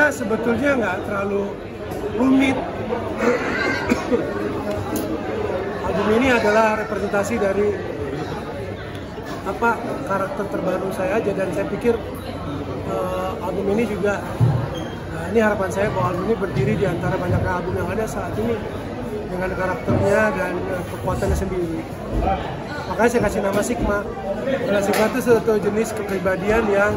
sebenarnya nggak terlalu rumit. Album ini adalah representasi dari karakter terbaru saya aja, dan saya pikir album ini juga ini harapan saya bahwa album ini berdiri di antara banyak album yang ada saat ini dengan karakternya dan kekuatannya sendiri. Makanya saya kasih nama Sigma. Karena Sigma itu suatu jenis kepribadian yang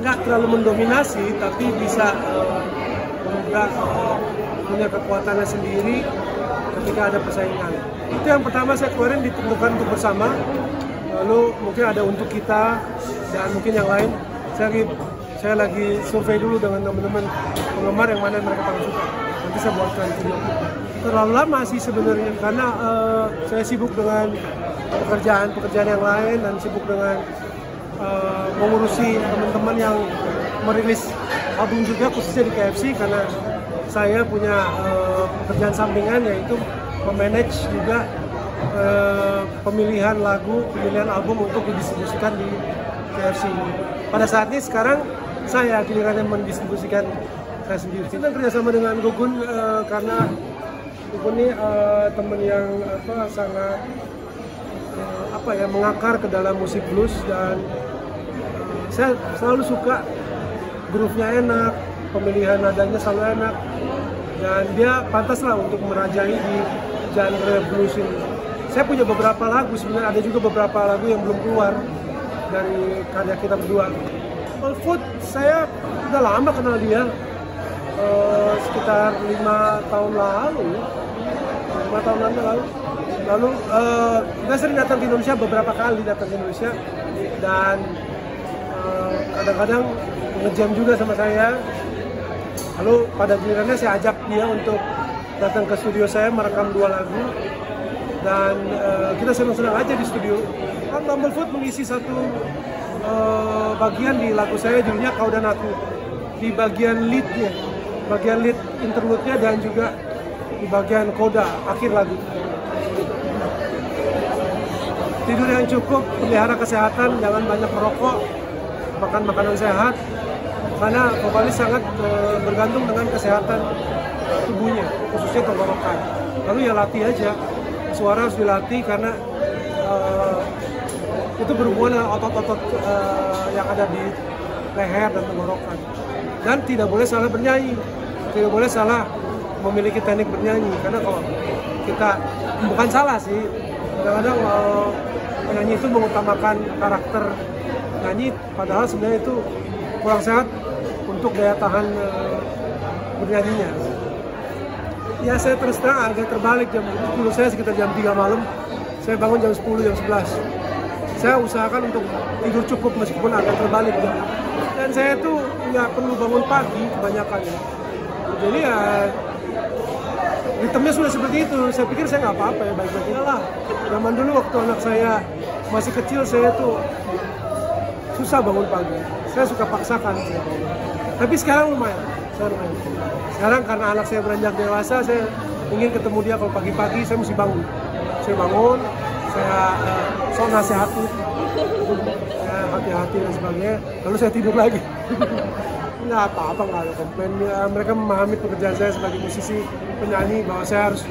nggak terlalu mendominasi, tapi bisa juga punya kekuatannya sendiri ketika ada persaingan. Itu yang pertama saya keluarin, ditentukan untuk bersama. Lalu mungkin ada untuk kita dan mungkin yang lain. Saya lagi survei dulu dengan teman-teman penggemar yang mana mereka paling suka. Nanti saya buatkan video. Terlalu lama sih sebenarnya karena saya sibuk dengan pekerjaan yang lain dan sibuk dengan mengurusi teman-teman yang merilis album juga, khususnya di KFC, karena saya punya pekerjaan sampingan yaitu memanage juga pemilihan lagu, pemilihan album untuk didistribusikan di KFC. Pada saat ini sekarang saya gilirannya mendistribusikan saya sendiri. Kita kerjasama dengan Gugun karena Gugun ini teman yang sangat mengakar ke dalam musik blues, dan saya selalu suka groove-nya enak, pemilihan nadanya selalu enak, dan dia pantaslah untuk merajai di genre blues ini. Saya punya beberapa lagu, sebenarnya ada juga beberapa lagu yang belum keluar dari karya kita berdua. Old Food, saya udah lama kenal dia, sekitar 5 tahun lalu. Lalu dia sering datang ke Indonesia, beberapa kali datang ke Indonesia, dan kadang-kadang ngejam juga sama saya. Lalu pada gilirannya saya ajak dia untuk datang ke studio saya merekam 2 lagu, dan kita senang-senang aja di studio. Kan Bumblefoot mengisi satu bagian di lagu saya, judulnya Kau dan Aku, di bagian leadnya, bagian lead interlude-nya, dan juga di bagian koda akhir lagu. Tidur yang cukup, pelihara kesehatan, jangan banyak merokok, makan makanan sehat, karena vokalis sangat bergantung dengan kesehatan tubuhnya, khususnya tenggorokan. Lalu ya latih aja, suara harus dilatih karena itu berhubungan dengan otot-otot yang ada di leher dan tenggorokan. Dan tidak boleh salah bernyanyi, tidak boleh salah memiliki teknik bernyanyi, karena kalau kita, bukan salah sih, kadang-kadang penyanyi itu mengutamakan karakter nyanyi, padahal sebenarnya itu kurang sehat untuk daya tahan bernyanyinya. Ya saya terus terang agak terbalik, jam 10 saya sekitar jam 3 malam, saya bangun jam 10, jam 11. Saya usahakan untuk tidur cukup meskipun agak terbalik jam. Dan saya tuh nggak perlu bangun pagi kebanyakan ya. Jadi ya ritmenya sudah seperti itu. Saya pikir saya nggak apa-apa ya, baik-baik lah. Zaman dulu waktu anak saya masih kecil, saya tuh susah bangun pagi. Saya suka paksakan. Tapi sekarang lumayan. Sekarang karena anak saya beranjak dewasa, saya ingin ketemu dia kalau pagi-pagi saya mesti bangun. Saya bangun, saya soal nasihati, saya hati-hati dan sebagainya. Lalu saya tidur lagi. Nggak apa-apa, nggak ada komplain. Ya, mereka memahami pekerjaan saya sebagai musisi penyanyi, bahwa saya harus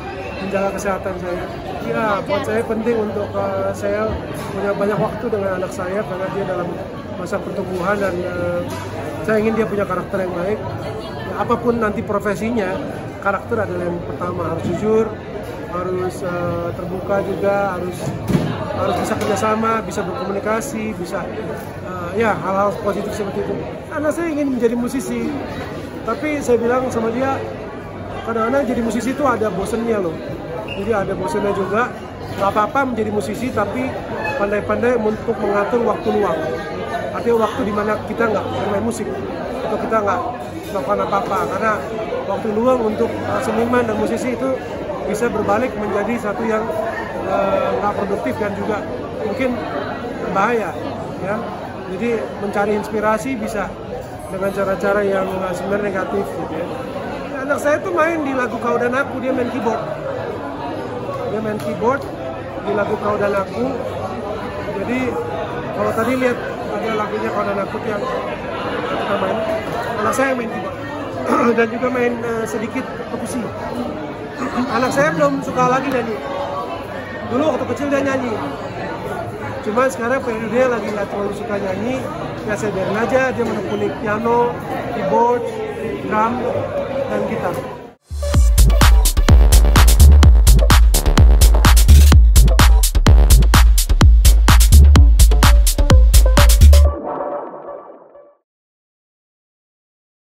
menjaga kesehatan saya. Ya, buat saya penting untuk saya punya banyak waktu dengan anak saya, karena dia dalam masa pertumbuhan, dan saya ingin dia punya karakter yang baik. Ya, apapun nanti profesinya, karakter adalah yang pertama. Harus jujur, harus terbuka juga, harus bisa kerjasama, bisa berkomunikasi, bisa ya hal-hal positif seperti itu. Karena saya ingin menjadi musisi, tapi saya bilang sama dia, kadang-kadang jadi musisi itu ada bosennya loh. Jadi ada bosennya juga. Gak apa-apa menjadi musisi, tapi pandai-pandai untuk mengatur waktu luang. Artinya waktu dimana kita nggak bermain musik, atau kita nggak melakukan apa-apa. Karena waktu luang untuk seniman dan musisi itu bisa berbalik menjadi satu yang nggak produktif dan juga mungkin berbahaya, ya. Jadi mencari inspirasi bisa dengan cara-cara yang sebenarnya negatif, gitu ya. Anak saya tuh main di lagu Kau dan Aku, dia main keyboard. Dia main keyboard di lagu Kau dan Aku. Jadi kalau tadi lihat ada lagunya Kau dan Aku yang kita main. Anak saya main keyboard dan juga main sedikit perkusi. Anak saya belum suka lagi nyanyi. Dulu waktu kecil dia nyanyi. Cuman sekarang periodenya lagi nggak terlalu suka nyanyi. Ya saya biarin aja dia menekuni piano, keyboard, drum, dan gitar.